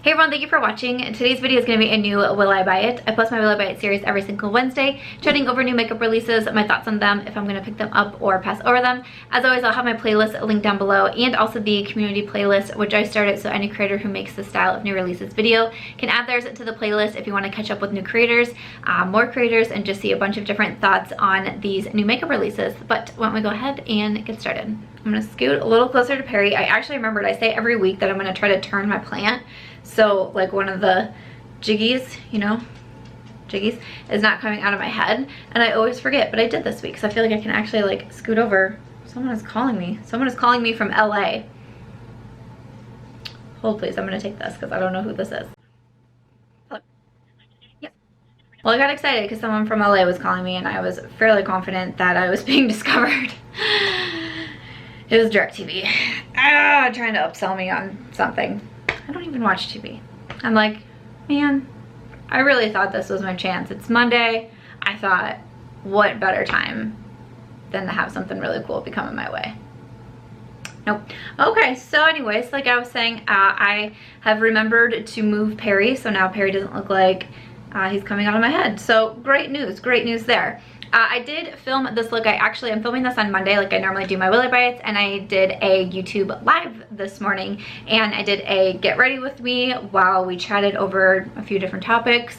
Hey everyone, thank you for watching. Today's video is going to be a new Will I Buy It. I post my Will I Buy It series every single Wednesday, chatting over new makeup releases, my thoughts on them, if I'm going to pick them up or pass over them. As always, I'll have my playlist linked down below and also the community playlist, which I started so any creator who makes this style of new releases video can add theirs to the playlist if you want to catch up with new creators, more creators, and just see a bunch of different thoughts on these new makeup releases. But why don't we go ahead and get started. I'm going to scoot a little closer to Perry. I actually remembered, I say every week that I'm going to try to turn my plant so like one of the jiggies, you know, jiggies is not coming out of my head, and I always forget, but I did this week, so I feel like I can actually like scoot over. Someone is calling me. Someone is calling me from LA. Hold please, I'm gonna take this because I don't know who this is. Hello. Yeah. Well, I got excited because someone from LA was calling me and I was fairly confident that I was being discovered. It was DirecTV. Trying to upsell me on something. I don't even watch TV. I'm like, man, I really thought this was my chance. It's Monday. I thought, what better time than to have something really cool be coming my way. Nope. Okay, so anyways, like I was saying, I have remembered to move Perry, so now Perry doesn't look like he's coming out of my head. So great news there. I did film this look. I'm filming this on Monday like I normally do my Will I Buy It, and I did a YouTube live this morning, and I did a get ready with me while we chatted over a few different topics.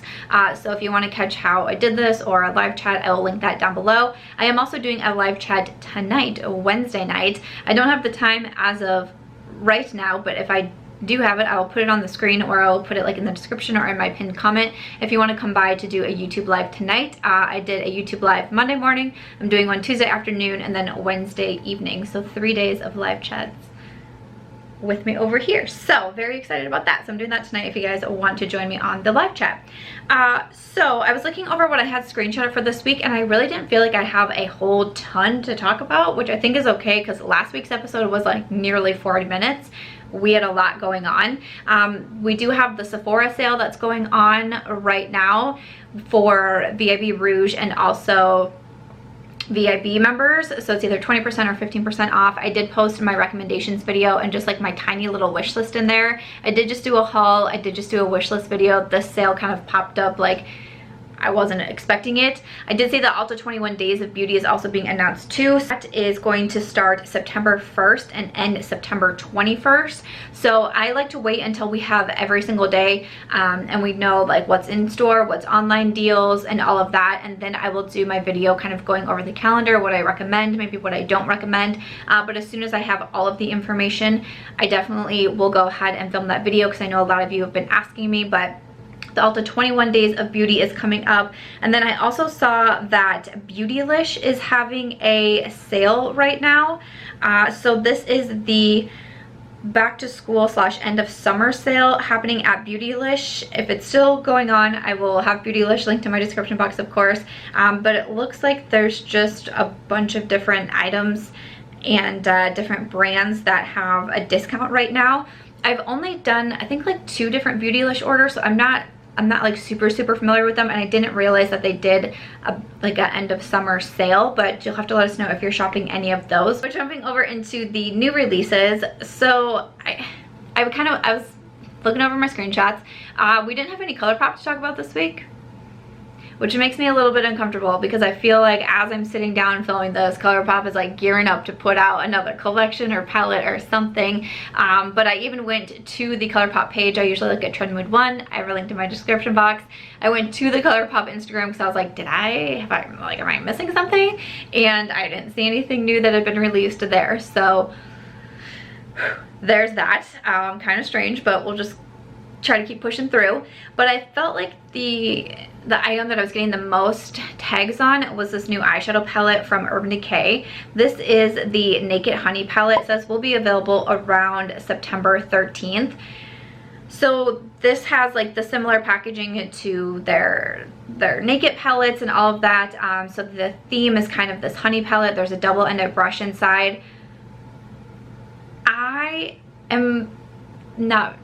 So if you want to catch how I did this or a live chat, I will link that down below. I am also doing a live chat tonight, Wednesday night. I don't have the time as of right now, but if I do have it, I will put it on the screen, or I'll put it like in the description or in my pinned comment if you want to come by to do a YouTube live tonight. I did a YouTube live Monday morning, I'm doing one Tuesday afternoon, and then Wednesday evening, so 3 days of live chats with me over here. So very excited about that. So I'm doing that tonight if you guys want to join me on the live chat. So I was looking over what I had screenshotted for this week, and I really didn't feel like I have a whole ton to talk about, which I think is okay because last week's episode was like nearly 40 minutes. We had a lot going on. We do have the Sephora sale that's going on right now for VIB Rouge and also VIB members, so it's either 20% or 15% off. I did post my recommendations video and just like my tiny little wish list in there. I did just do a haul, I did just do a wish list video. This sale kind of popped up like I wasn't expecting it. I did say that Ulta 21 Days of Beauty is also being announced too. That is going to start September 1st and end September 21st. So I like to wait until we have every single day and we know like what's in store, what's online deals, and all of that. And then I will do my video kind of going over the calendar, what I recommend, maybe what I don't recommend. But as soon as I have all of the information, I definitely will go ahead and film that video because I know a lot of you have been asking me, but the Ulta 21 Days of Beauty is coming up. And then I also saw that Beautylish is having a sale right now. So this is the back to school / end of summer sale happening at Beautylish. If it's still going on, I will have Beautylish linked in my description box, of course. But it looks like there's just a bunch of different items and different brands that have a discount right now. I've only done, I think, like 2 different Beautylish orders, so I'm not like super familiar with them, and I didn't realize that they did like an end of summer sale, but you'll have to let us know if you're shopping any of those. We're jumping over into the new releases. So I was looking over my screenshots. We didn't have any Colorpop to talk about this week, which makes me a little bit uncomfortable because I feel like as I'm sitting down and filming this, Colorpop is like gearing up to put out another collection or palette or something. But I even went to the Colorpop page. I usually look at Trend Mood 1. I have a link in my description box. I went to the Colorpop Instagram because I was like, am I missing something? And I didn't see anything new that had been released there. So there's that. Kind of strange, but we'll just try to keep pushing through. But I felt like the item that I was getting the most tags on was this new eyeshadow palette from Urban Decay. This is the Naked Honey palette. It says will be available around September 13th. So this has like the similar packaging to their Naked palettes and all of that. So the theme is kind of this honey palette. There's a double-ended brush inside. I am not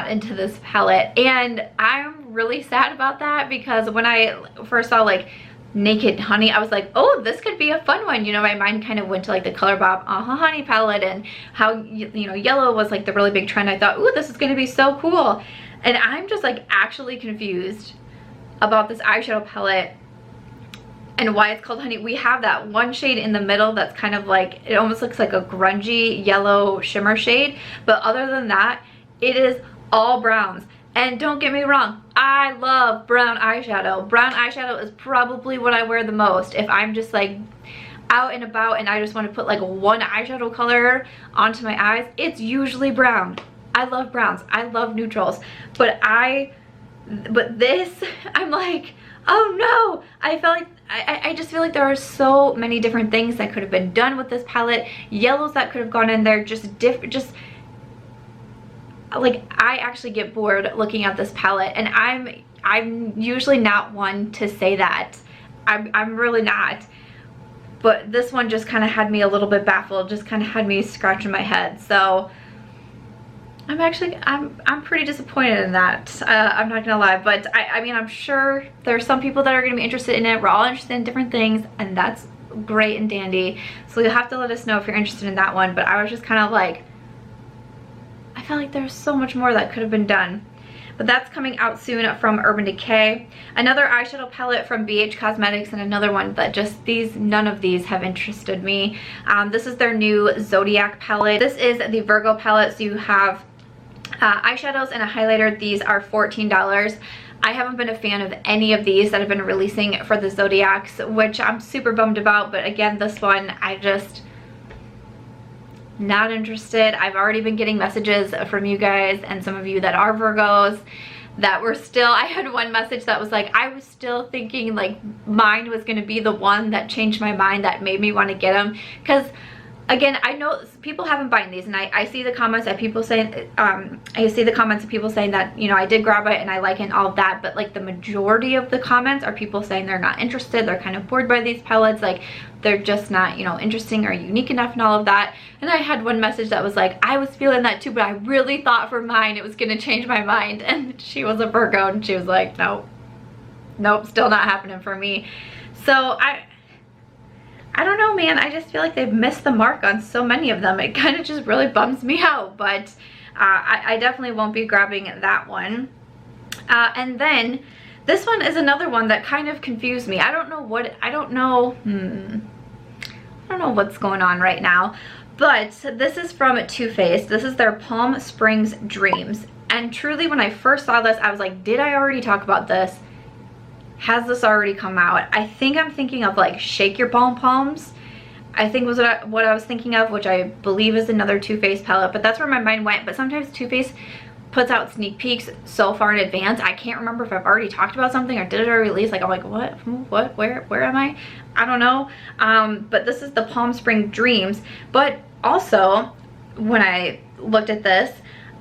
into this palette, and I'm really sad about that because when I first saw like Naked Honey, I was like, oh, this could be a fun one. You know, my mind kind of went to like the Colorpop Honey palette and how, you know, yellow was like the really big trend. I thought, ooh, this is going to be so cool. And I'm just like actually confused about this eyeshadow palette and why it's called Honey. We have that one shade in the middle that's kind of like, it almost looks like a grungy yellow shimmer shade, but other than that, it is all browns. And don't get me wrong, I love brown eyeshadow. Brown eyeshadow is probably what I wear the most. If I'm just like out and about and I just want to put like one eyeshadow color onto my eyes, it's usually brown. I love browns, I love neutrals, but this, I'm like, oh no, I felt like, I just feel like there are so many different things that could have been done with this palette, yellows that could have gone in there, just like, I actually get bored looking at this palette, and I'm usually not one to say that. I'm really not. But this one just kind of had me a little bit baffled, just kind of had me scratching my head. So I'm pretty disappointed in that. I'm not gonna lie, but I mean, I'm sure there's some people that are gonna be interested in it. We're all interested in different things, and that's great and dandy. So you'll have to let us know if you're interested in that one. But I was just kind of like, I felt like there's so much more that could have been done. But that's coming out soon from Urban Decay. Another eyeshadow palette from BH Cosmetics, and another one that just none of these have interested me. This is their new Zodiac palette. This is the Virgo palette, so you have eyeshadows and a highlighter. These are $14. I haven't been a fan of any of these that have been releasing for the Zodiacs, which I'm super bummed about, but again, this one, I just not interested. I've already been getting messages from you guys and some of you that are Virgos that were still, I had one message that was like, I was still thinking like mine was going to be the one that changed my mind, that made me want to get them, because again, I know people have been buying these, and I see the comments that people say, I see the comments of people saying that, you know, I did grab it and I like it and all of that, but like the majority of the comments are people saying they're not interested, they're kind of bored by these palettes, like they're just not, you know, interesting or unique enough and all of that. And I had one message that was like, I was feeling that too, but I really thought for mine it was gonna change my mind. And she was a Virgo, and she was like, nope, still not happening for me. So I don't know, man. I just feel like they've missed the mark on so many of them. It kind of just really bums me out, but I definitely won't be grabbing that one. And then this one is another one that kind of confused me. I don't know what's going on right now, but this is from Too Faced. This is their Palm Springs Dreams. And truly, when I first saw this, I was like, did I already talk about this? Has this already come out? I think I'm thinking of like Shake Your Palm Palms, I think was what I was thinking of, which I believe is another Too Faced palette, but that's where my mind went. But sometimes Too Faced puts out sneak peeks so far in advance, I can't remember if I've already talked about something or did it already release. Like, I'm like, what, where am I? I don't know. But this is the Palm Spring Dreams. But also, when I looked at this,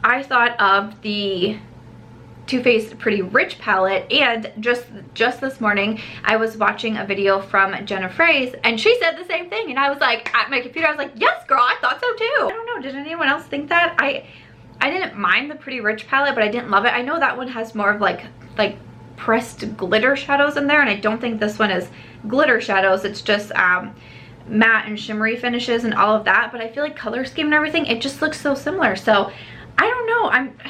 I thought of the Too Faced Pretty Rich palette, and just this morning I was watching a video from Jenna Fraze, and she said the same thing, and I was like, at my computer, I was like, yes girl, I thought so too. I don't know, did anyone else think that? I didn't mind the Pretty Rich palette, but I didn't love it. I know that one has more of like pressed glitter shadows in there, and I don't think this one is glitter shadows. It's just matte and shimmery finishes and all of that, but I feel like color scheme and everything, it just looks so similar. So I don't know,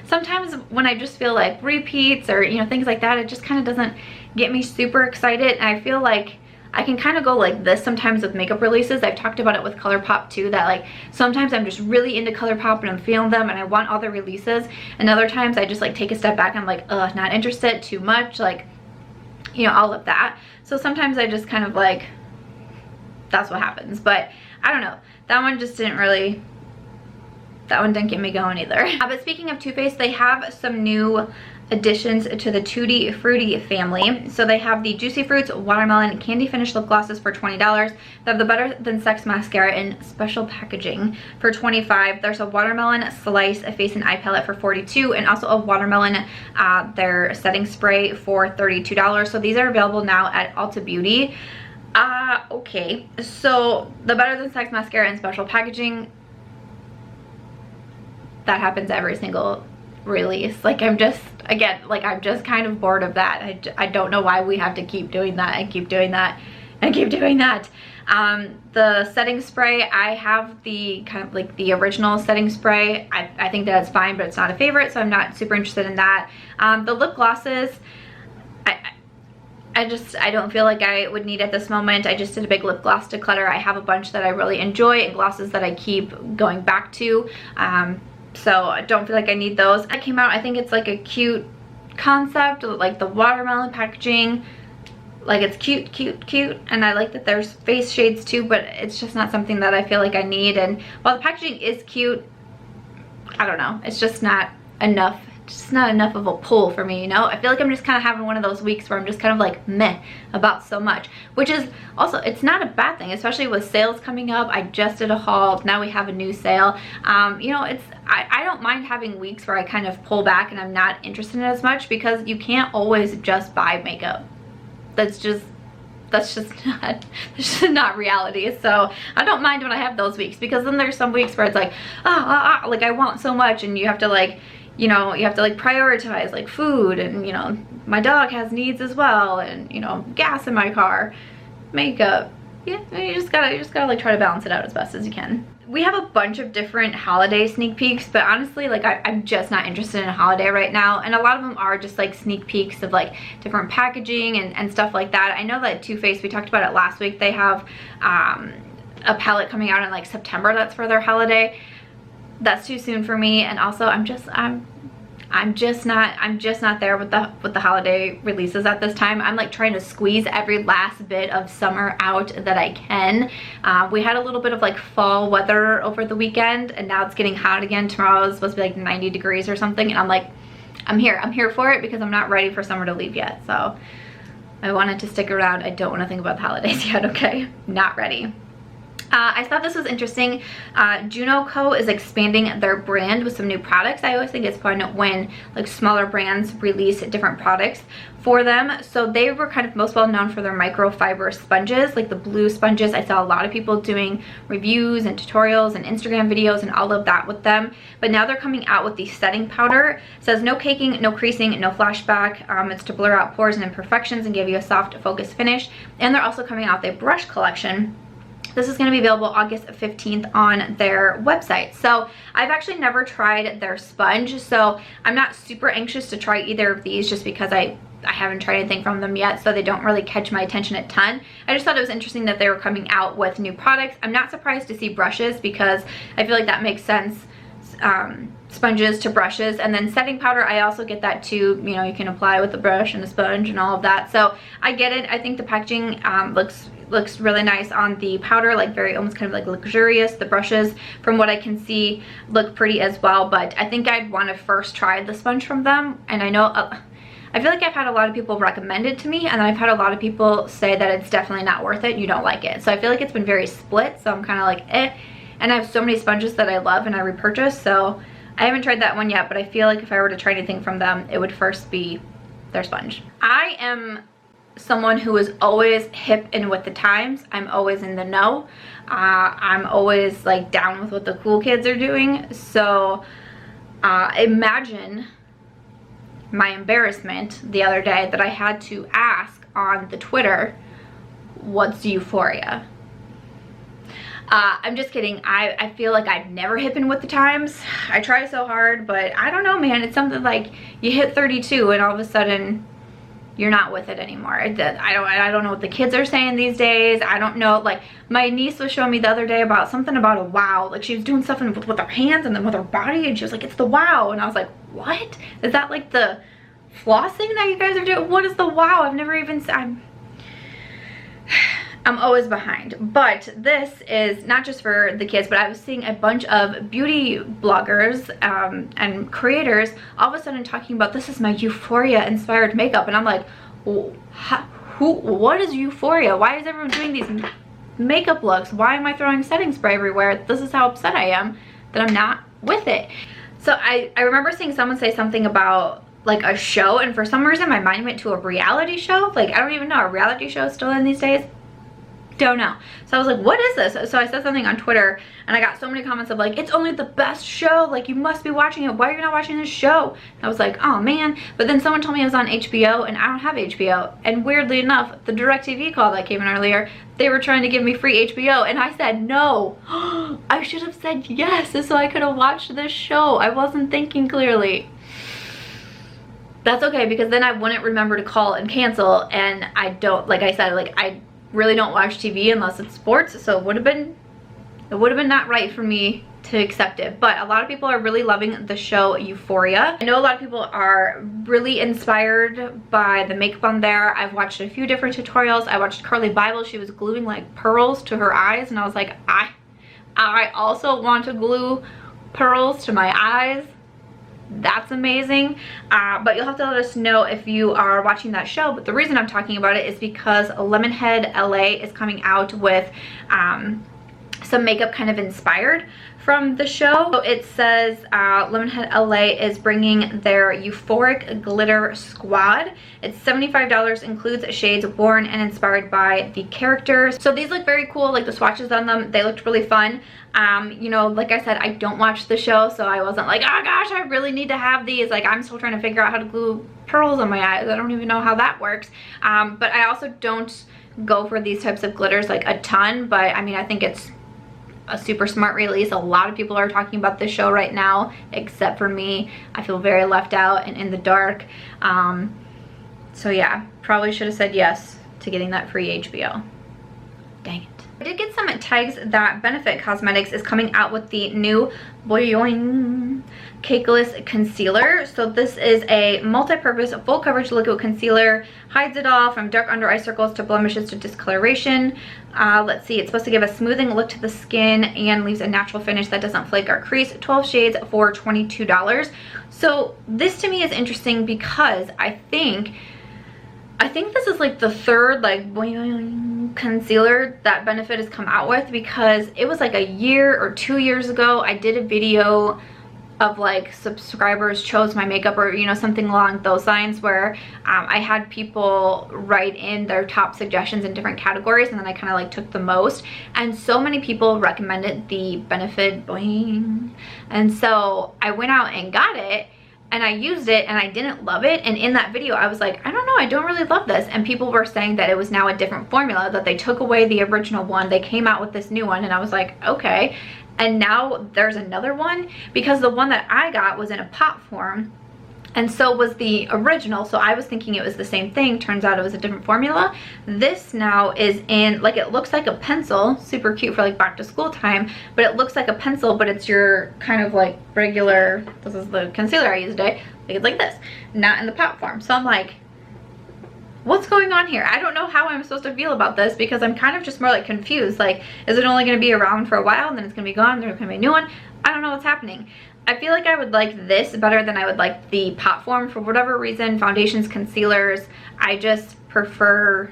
sometimes when I just feel like repeats or, you know, things like that, it just kind of doesn't get me super excited. And I feel like I can kind of go like this sometimes with makeup releases. I've talked about it with Colorpop too, that like sometimes I'm just really into Colorpop and I'm feeling them and I want all the releases, and other times I just like take a step back and I'm like, ugh, not interested, too much, like, you know, all of that. So sometimes I just kind of like, that's what happens. But I don't know, that one just didn't really, that one didn't get me going either. But speaking of Too Faced, they have some new additions to the Tutti Frutti family. So they have the Juicy Fruits Watermelon Candy Finish Lip Glosses for $20. They have the Better Than Sex Mascara in special packaging for $25. There's a Watermelon Slice a Face and Eye Palette for $42, and also a Watermelon their setting spray for $32. So these are available now at Ulta Beauty. Okay, so the Better Than Sex Mascara in special packaging, that happens every single release. Like, I'm just, again, like, I'm just kind of bored of that. I don't know why we have to keep doing that and keep doing that and keep doing that. The setting spray, I have the kind of like the original setting spray. I think that's fine, but it's not a favorite, so I'm not super interested in that. The lip glosses, I don't feel like I would need at this moment. I just did a big lip gloss declutter. I have a bunch that I really enjoy and glosses that I keep going back to. So I don't feel like I need those. That came out, I think it's like a cute concept, like the watermelon packaging. Like it's cute, cute, cute, and I like that there's face shades too, but it's just not something that I feel like I need. And while the packaging is cute, I don't know, it's just not enough. Just not enough of a pull for me, you know? I feel like I'm just kind of having one of those weeks where I'm just kind of like meh about so much, which is also, it's not a bad thing, especially with sales coming up. I just did a haul, now we have a new sale. You know, I don't mind having weeks where I kind of pull back and I'm not interested in it as much, because you can't always just buy makeup. That's just not reality. So I don't mind when I have those weeks, because then there's some weeks where it's like, like I want so much, and you have to like, you know, you have to like prioritize like food, and you know, my dog has needs as well, and you know, gas in my car, makeup. Yeah, you just gotta like try to balance it out as best as you can. We have a bunch of different holiday sneak peeks, but honestly, like I'm just not interested in a holiday right now, and a lot of them are just like sneak peeks of like different packaging and stuff like that. I know that Too Faced, we talked about it last week, they have a palette coming out in like September that's for their holiday. That's too soon for me, and also I'm just not there with the holiday releases at this time. I'm like trying to squeeze every last bit of summer out that I can. We had a little bit of like fall weather over the weekend, and now it's getting hot again. Tomorrow is supposed to be like 90 degrees or something, and I'm like, I'm here for it, because I'm not ready for summer to leave yet. So I wanted to stick around. I don't want to think about the holidays yet, okay? Not ready. I thought this was interesting. Juno Co is expanding their brand with some new products. I always think it's fun when like smaller brands release different products for them. So they were kind of most well known for their microfiber sponges, like the blue sponges. I saw a lot of people doing reviews and tutorials and Instagram videos and all of that with them. But now they're coming out with the setting powder. It says no caking, no creasing, no flashback. It's to blur out pores and imperfections and give you a soft focused finish. And they're also coming out with a brush collection. This is going to be available August 15th on their website. So I've actually never tried their sponge, so I'm not super anxious to try either of these, just because I haven't tried anything from them yet, so they don't really catch my attention a ton. I just thought it was interesting that they were coming out with new products. I'm not surprised to see brushes, because I feel like that makes sense. Sponges to brushes, and then setting powder, I also get that too. You know, you can apply with a brush and a sponge and all of that, so I get it. I think the packaging looks really nice on the powder, like very almost kind of like luxurious. The brushes, from what I can see, look pretty as well, but I think I'd want to first try the sponge from them. And I know I feel like I've had a lot of people recommend it to me, and then I've had a lot of people say that it's definitely not worth it, you don't like it. So I feel like it's been very split, so I'm kind of like eh. And I have so many sponges that I love and I repurchase, so I haven't tried that one yet, but I feel like if I were to try anything from them, it would first be their sponge. I am someone who is always hip and with the times. I'm always in the know. I'm always like down with what the cool kids are doing. So imagine my embarrassment the other day that I had to ask on the Twitter, what's Euphoria? I'm just kidding. I feel like I've never hip and with the times. I try so hard, but I don't know, man. It's something like you hit 32 and all of a sudden you're not with it anymore. I don't know what the kids are saying these days. I don't know. Like my niece was showing me the other day about something about a wow. Like she was doing something with her hands and then with her body, and she was like, it's the wow. And I was like, what? Is that like the flossing that you guys are doing? What is the wow? I've never even I'm always behind. But this is not just for the kids, but I was seeing a bunch of beauty bloggers and creators all of a sudden talking about, this is my Euphoria inspired makeup, and I'm like, what is Euphoria? Why is everyone doing these makeup looks? Why am I throwing setting spray everywhere? This is how upset I am that I'm not with it. So I remember seeing someone say something about like a show, and for some reason my mind went to a reality show. Like I don't even know, a reality show still in these days? don't know. So I was like, what is this? So I said something on Twitter and I got so many comments of like, it's only the best show, like you must be watching it, why are you not watching this show? And I was like, oh man. But then someone told me it was on HBO and I don't have HBO, and weirdly enough, the DirecTV call that came in earlier, they were trying to give me free HBO and I said no. I should have said yes so I could have watched this show. I wasn't thinking clearly. That's okay, because then I wouldn't remember to call and cancel, and I don't, like I said, like I really don't watch TV unless it's sports, so it would have been not right for me to accept it. But a lot of people are really loving the show Euphoria. I know a lot of people are really inspired by the makeup on there. I've watched a few different tutorials. I watched Carly Bible. She was gluing like pearls to her eyes, and I was like, I also want to glue pearls to my eyes. That's amazing. But you'll have to let us know if you are watching that show. But the reason I'm talking about it is because Lemonhead LA is coming out with some makeup kind of inspired from the show. So it says Lemonhead LA is bringing their Euphoric Glitter Squad. It's $75, includes shades worn and inspired by the characters. So these look very cool, like the swatches on them, they looked really fun. You know, like I said, I don't watch the show, so I wasn't like, oh gosh, I really need to have these. Like, I'm still trying to figure out how to glue pearls on my eyes. I don't even know how that works. But I also don't go for these types of glitters like a ton, but I mean, I think it's a super smart release. A lot of people are talking about this show right now, except for me. I feel very left out and in the dark. So yeah, probably should have said yes to getting that free HBO. Dang it. I did get some tags that Benefit Cosmetics is coming out with the new Boi-ing Cakeless concealer. So this is a multi-purpose full coverage liquid concealer. Hides it all from dark under eye circles to blemishes to discoloration. Let's see, it's supposed to give a smoothing look to the skin and leaves a natural finish that doesn't flake or crease. 12 shades for $22. So this to me is interesting because I think this is like the third like concealer that Benefit has come out with, because it was like a year or 2 years ago I did a video of like subscribers chose my makeup, or you know, something along those lines, where I had people write in their top suggestions in different categories, and then I kind of like took the most, and so many people recommended the Benefit Boi-ing, and so I went out and got it and I used it and I didn't love it. And in that video I was like, I don't know, I don't really love this. And people were saying that it was now a different formula, that they took away the original one, they came out with this new one, and I was like, okay. And now there's another one, because the one that I got was in a pot form and so was the original, so I was thinking it was the same thing. Turns out it was a different formula. This now is in, like, it looks like a pencil, super cute for like back to school time, but it looks like a pencil, but it's your kind of like regular, this is the concealer I use today, like it's like this, not in the pot form. So I'm like, what's going on here? I don't know how I'm supposed to feel about this, because I'm kind of just more like confused. Like, is it only going to be around for a while and then it's going to be gone, there's going to be a new one? I don't know what's happening. I feel like I would like this better than I would like the pot form. For whatever reason, foundations, concealers, I just prefer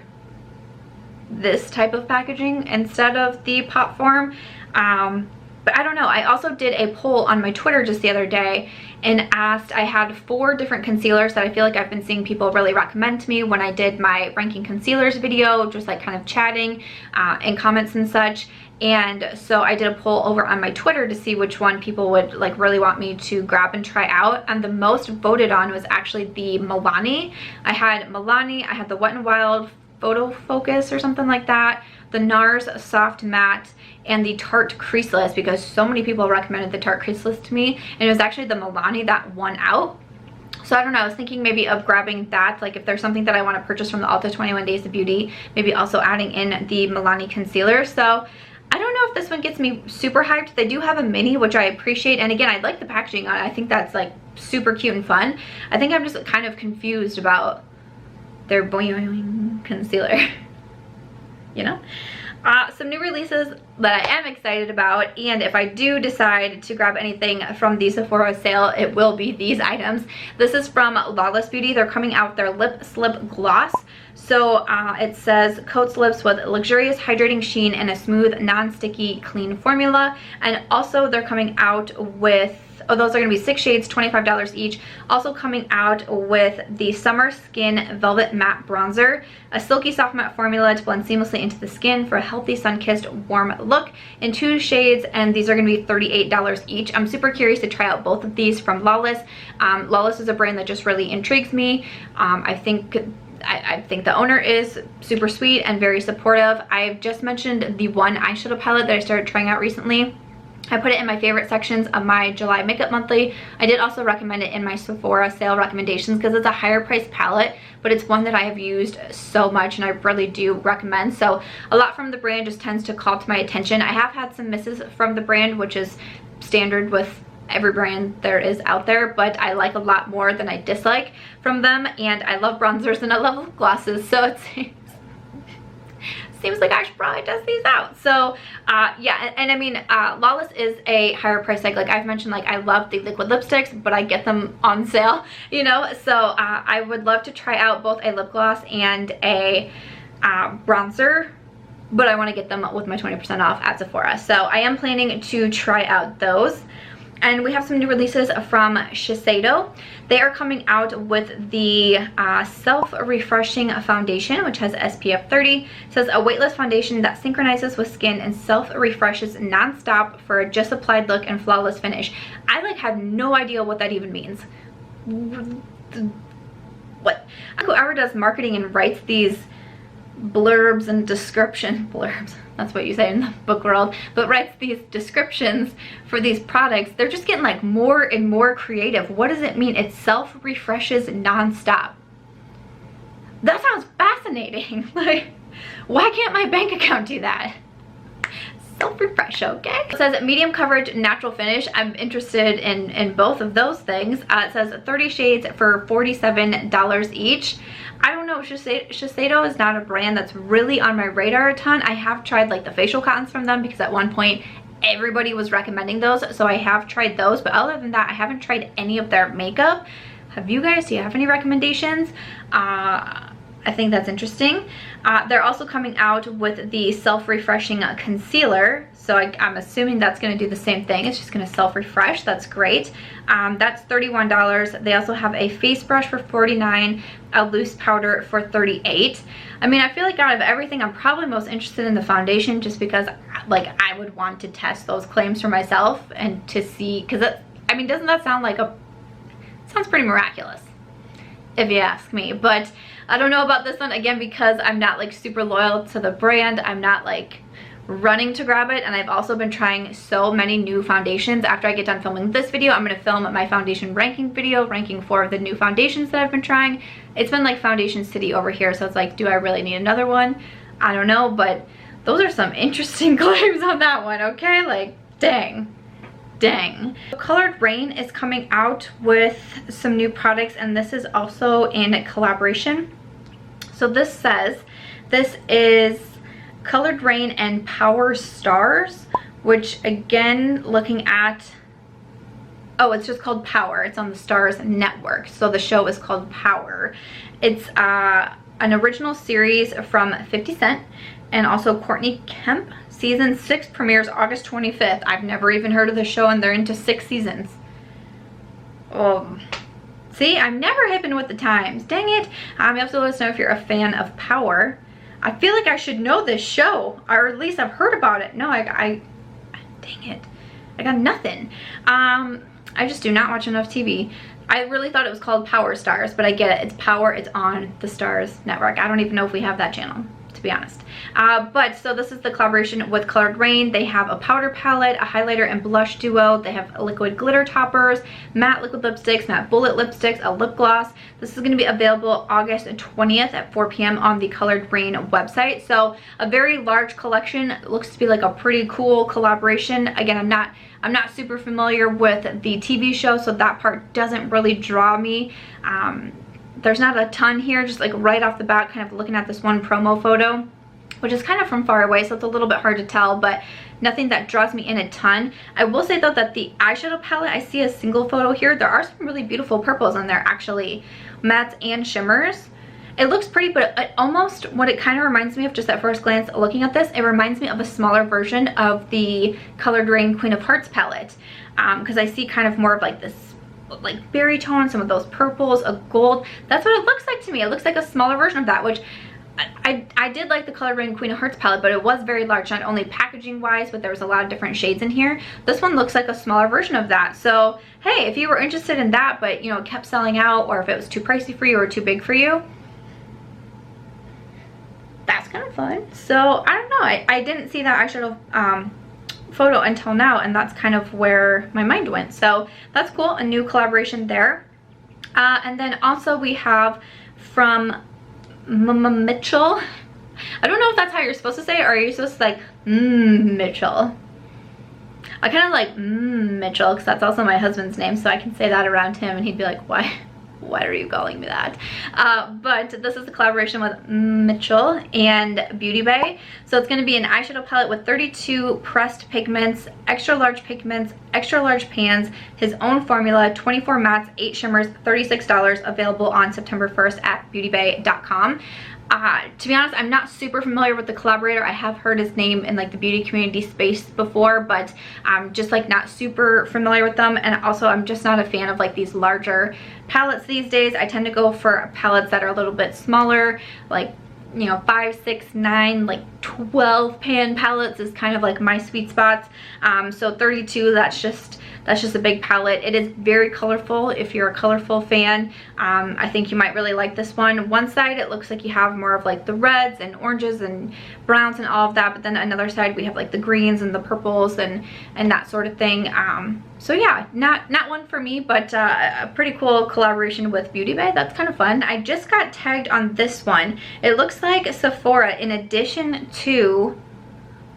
this type of packaging instead of the pot form. But I don't know. I also did a poll on my Twitter just the other day and asked, I had 4 different concealers that I feel like I've been seeing people really recommend to me when I did my ranking concealers video, just like kind of chatting in comments and such. And so I did a poll over on my Twitter to see which one people would like really want me to grab and try out. And the most voted on was actually the Milani. I had Milani, I had the Wet n Wild Photo Focus or something like that, the NARS Soft Matte, and the Tarte Creaseless, because so many people recommended the Tarte Creaseless to me, and it was actually the Milani that won out. So I don't know, I was thinking maybe of grabbing that, like if there's something that I want to purchase from the Ulta 21 Days of Beauty, maybe also adding in the Milani concealer. So I don't know if this one gets me super hyped. They do have a mini, which I appreciate, and again, I like the packaging on it. I think that's like super cute and fun. I think I'm just kind of confused about their Boi-ing concealer, you know? Some new releases that I am excited about, and if I do decide to grab anything from the Sephora sale, it will be these items. This is from Lawless Beauty. They're coming out with their Lip Slip Gloss. So it says coats lips with luxurious hydrating sheen and a smooth non-sticky clean formula. And also they're coming out with Oh, those are gonna be 6 shades, $25 each. Also coming out with the Summer Skin Velvet Matte Bronzer, a silky soft matte formula to blend seamlessly into the skin for a healthy sun-kissed warm look in 2 shades, and these are gonna be $38 each. I'm super curious to try out both of these from Lawless. Lawless is a brand that just really intrigues me. I think the owner is super sweet and very supportive. I've just mentioned the one eyeshadow palette that I started trying out recently. I put it in my favorite sections of my July makeup monthly. I did also recommend it in my Sephora sale recommendations because it's a higher price palette, but it's one that I have used so much and I really do recommend. So a lot from the brand just tends to call to my attention. I have had some misses from the brand, which is standard with every brand there is out there, but I like a lot more than I dislike from them, and I love bronzers and I love lip glosses, so it seems like I should probably test these out. So yeah, and I mean, Lawless is a higher price tag. Like I've mentioned, like I love the liquid lipsticks, but I get them on sale, you know, so I would love to try out both a lip gloss and a bronzer, but I want to get them with my 20% off at Sephora. So I am planning to try out those. And we have some new releases from Shiseido. They are coming out with the Self-Refreshing Foundation, which has SPF 30. It says a weightless foundation that synchronizes with skin and self-refreshes non-stop for a just applied look and flawless finish. I like have no idea what that even means. What? Whoever does marketing and writes these blurbs and blurbs, that's what you say in the book world, but writes these descriptions for these products, they're just getting like more and more creative. What does it mean? It self-refreshes non-stop. That sounds fascinating. Like, why can't my bank account do that? Self-refresh, okay? It says medium coverage, natural finish. I'm interested in both of those things. It says 30 shades for $47 each. I don't know, Shiseido is not a brand that's really on my radar a ton. I have tried like the facial cottons from them because at one point everybody was recommending those, so I have tried those, but other than that I haven't tried any of their makeup. Have you guys? Do you have any recommendations? I think that's interesting. They're also coming out with the self-refreshing concealer, so I'm assuming that's going to do the same thing. It's just going to self-refresh. That's great. That's $31. They also have a face brush for $49, a loose powder for $38. I mean, I feel like out of everything, I'm probably most interested in the foundation just because, like, I would want to test those claims for myself and to see, because I mean, doesn't that sound like sounds pretty miraculous, if you ask me. But I don't know about this one, again, because I'm not like super loyal to the brand. I'm not like running to grab it, and I've also been trying so many new foundations. After I get done filming this video, I'm going to film my foundation ranking video, ranking 4 of the new foundations that I've been trying. It's been like foundation city over here, so it's like, do I really need another one? I don't know, but those are some interesting claims on that one, okay? Like, dang. Colored Raine is coming out with some new products, and this is also in collaboration. So this says this is Colored Raine and Power Stars, which again, looking at, oh, it's just called Power. It's on the Stars Network, so the show is called Power. It's an original series from 50 Cent and also Courtney Kemp. Season 6 premieres August 25th. I've never even heard of the show, and they're into 6 seasons. See, I'm never hipping with the times. Dang it. You have to let us know if you're a fan of Power. I feel like I should know this show, or at least I've heard about it. No, dang it. I got nothing. I just do not watch enough TV. I really thought it was called Power Stars, but I get it. It's Power. It's on the Stars Network. I don't even know if we have that channel, to be honest. But so this is the collaboration with Colored Raine. They have a powder palette, a highlighter and blush duo. They have liquid glitter toppers, matte liquid lipsticks, matte bullet lipsticks, a lip gloss. This is going to be available August 20th at 4 p.m. on the Colored Raine website. So a very large collection. It looks to be like a pretty cool collaboration. Again, I'm not super familiar with the TV show, so that part doesn't really draw me. There's not a ton here, just like right off the bat, kind of looking at this one promo photo, which is kind of from far away, so it's a little bit hard to tell, but nothing that draws me in a ton. I will say though that the eyeshadow palette, I see a single photo here. There are some really beautiful purples on there, actually, mattes and shimmers. it looks pretty, but it almost, what it kind of reminds me of just at first glance looking at this, it reminds me of a smaller version of the Colored Raine Queen of Hearts palette, because I see kind of more of like this like berry tone, some of those purples, a gold. That's what it looks like to me. It looks like a smaller version of that, which I did like the Colored Raine Queen of Hearts palette, but it was very large, not only packaging wise, but there was a lot of different shades in here. This one looks like a smaller version of that. So hey, if you were interested in that, but you know, it kept selling out, or if it was too pricey for you or too big for you, that's kind of fun. So I don't know, I didn't see that eyeshadow photo until now, and that's kind of where my mind went. So that's cool, a new collaboration there. And then also we have from Mmmitchel. I don't know if that's how you're supposed to say it, or are you supposed to like Mitchell? I kind of like Mitchell because that's also my husband's name, so I can say that around him and he'd be like, why are you calling me that? But this is a collaboration with Mmmitchel X Beauty Bay. So it's going to be an eyeshadow palette with 32 pressed pigments, extra large pans, his own formula, 24 mattes, 8 shimmers, $36, available on September 1st at beautybay.com. To be honest, I'm not super familiar with the collaborator. I have heard his name in like the beauty community space before, but I'm just like not super familiar with them. And also I'm just not a fan of like these larger palettes these days. I tend to go for palettes that are a little bit smaller, like, you know, 5, 6, 9, like 12 pan palettes is kind of like my sweet spots. So 32, that's just a big palette. It is very colorful. If you're a colorful fan, I think you might really like this one. One side it looks like you have more of like the reds and oranges and browns and all of that, but then another side we have like the greens and the purples and that sort of thing. So yeah, not one for me, but a pretty cool collaboration with Beauty Bay. That's kind of fun. I just got tagged on this one. It looks like Sephora, in addition to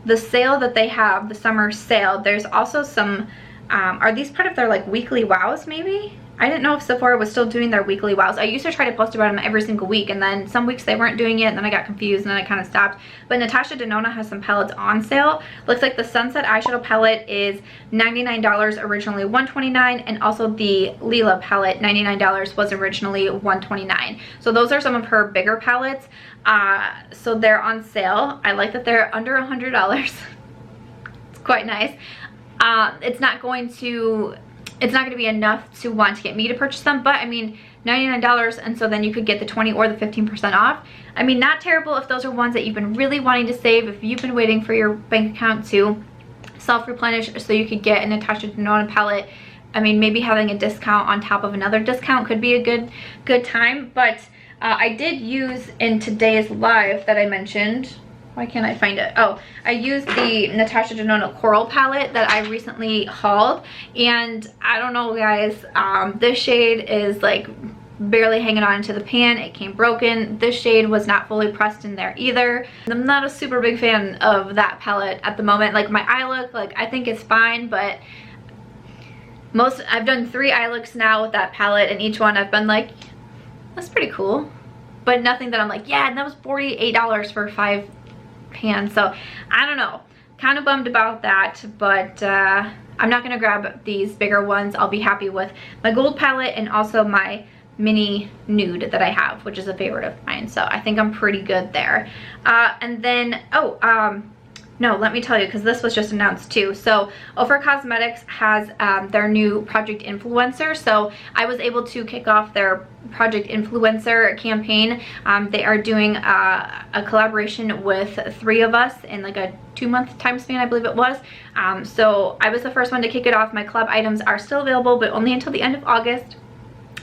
the sale that they have, the summer sale, there's also some are these part of their like weekly wows maybe? I didn't know if Sephora was still doing their weekly wows. I used to try to post about them every single week, and then some weeks they weren't doing it, and then I got confused and then I kind of stopped. But Natasha De Nonna has some palettes on sale. Looks like the Sunset eyeshadow palette is $99, originally $129, and also the Lila palette, $99, was originally $129. So those are some of her bigger palettes. So they're on sale. I like that they're under $100. It's quite nice. It's not going to be enough to want to get me to purchase them, but I mean, $99, and so then you could get the 20 or the 15% off. I mean, not terrible if those are ones that you've been really wanting to save, if you've been waiting for your bank account to self-replenish so you could get a Natasha De Nonna palette. I mean, maybe having a discount on top of another discount could be a good time. But I did use in today's live that I mentioned, why can't I find it? Oh, I used the Natasha De Nonna Coral palette that I recently hauled. And I don't know, guys, this shade is like barely hanging on to the pan. It came broken. This shade was not fully pressed in there either. I'm not a super big fan of that palette at the moment. Like my eye look, like I think it's fine, but I've done 3 eye looks now with that palette, and each one I've been like, that's pretty cool. But nothing that I'm like, yeah, and that was $48 for 5 pan. So I don't know, kind of bummed about that, but I'm not gonna grab these bigger ones. I'll be happy with my gold palette and also my mini nude that I have, which is a favorite of mine. So I think I'm pretty good there. And then no, let me tell you, because this was just announced too. So Ofra Cosmetics has their new Project Influencer. So I was able to kick off their Project Influencer campaign. They are doing a collaboration with 3 of us in like a 2-month time span, I believe it was. So I was the first one to kick it off. My club items are still available, but only until the end of August.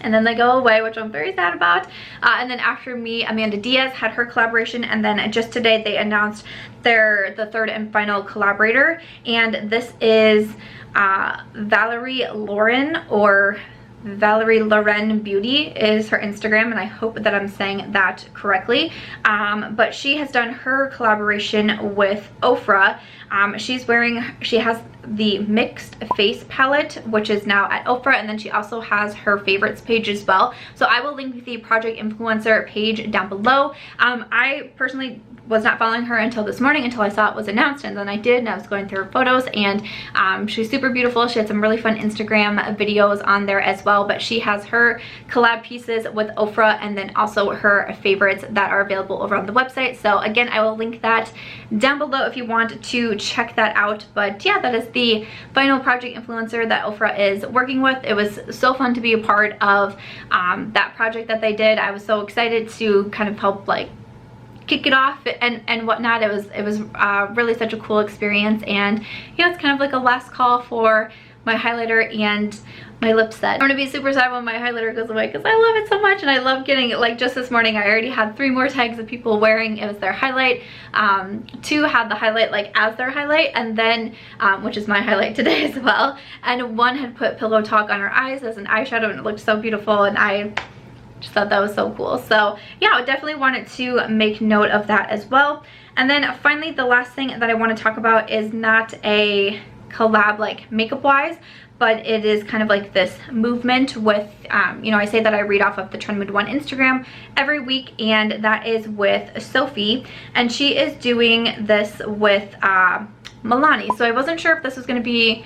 And then they go away, which I'm very sad about. And then after me, Amanda Diaz had her collaboration, and then just today they announced the 3rd and final collaborator, and this is Valerie Lauren, or ValelorenBeauty is her Instagram, and I hope that I'm saying that correctly. But she has done her collaboration with Ofra. She has the Mixed Face palette, which is now at Ofra, and then she also has her favorites page as well. So I will link the project influencer page down below. I personally was not following her until this morning, until I saw it was announced, and then I did, and I was going through her photos, and she's super beautiful. She had some really fun Instagram videos on there as well, but she has her collab pieces with Ofra and then also her favorites that are available over on the website. So again, I will link that down below if you want to check that out. But yeah, that is the final project influencer that Ofra is working with. It was so fun to be a part of that project that they did. I was so excited to kind of help like kick it off and whatnot. It was really such a cool experience, and yeah, it's kind of like a last call for my highlighter and my lip set. I'm gonna be super sad when my highlighter goes away because I love it so much, and I love getting it. Like just this morning I already had 3 more tags of people wearing it as their highlight. 2 had the highlight like as their highlight, and then which is my highlight today as well, and 1 had put Pillow Talk on her eyes as an eyeshadow, and it looked so beautiful, and I just thought that was so cool. So yeah, I definitely wanted to make note of that as well. And then finally, the last thing that I want to talk about is not a collab like makeup wise, but it is kind of like this movement with you know, I say that I read off of the Trend Mood 1 Instagram every week, and that is with Sophie, and she is doing this with Milani. So I wasn't sure if this was going to be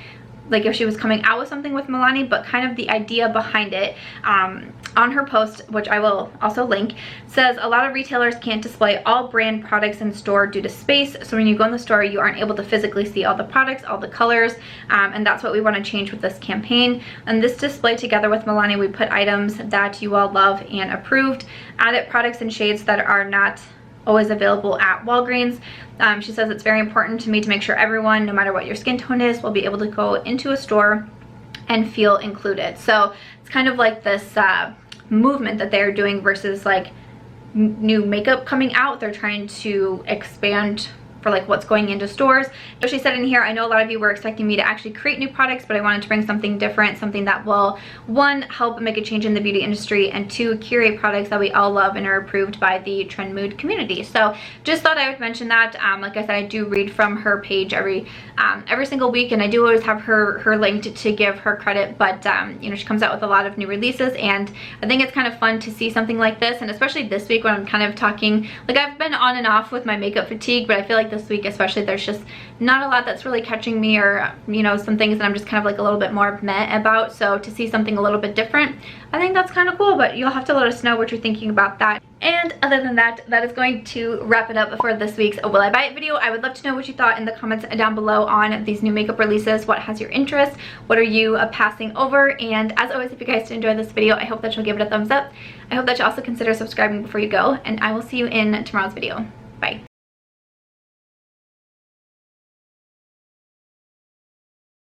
like if she was coming out with something with Milani, but kind of the idea behind it on her post, which I will also link, says a lot of retailers can't display all brand products in store due to space. So when you go in the store, you aren't able to physically see all the products, all the colors, and that's what we want to change with this campaign. And this display together with Milani, we put items that you all love and approved, added products and shades that are not always available at Walgreens. She says it's very important to me to make sure everyone, no matter what your skin tone is, will be able to go into a store and feel included. So it's kind of like this movement that they're doing versus like new makeup coming out. They're trying to expand for like what's going into stores. So she said in here, I know a lot of you were expecting me to actually create new products, but I wanted to bring something different, something that will, 1, help make a change in the beauty industry, and 2, curate products that we all love and are approved by the Trend Mood community. So just thought I would mention that. Like I said, I do read from her page every single week, and I do always have her linked to give her credit, but you know, she comes out with a lot of new releases, and I think it's kind of fun to see something like this, and especially this week when I'm kind of talking, like I've been on and off with my makeup fatigue, but I feel like this week especially there's just not a lot that's really catching me, or you know, some things that I'm just kind of like a little bit more meh about. So to see something a little bit different, I think that's kind of cool, but you'll have to let us know what you're thinking about that. And other than that, that is going to wrap it up for this week's Will I Buy It video. I would love to know what you thought in the comments down below on these new makeup releases. What has your interest? What are you passing over? And as always, if you guys did enjoy this video, I hope that you'll give it a thumbs up. I hope that you also consider subscribing before you go, and I will see you in tomorrow's video. Bye.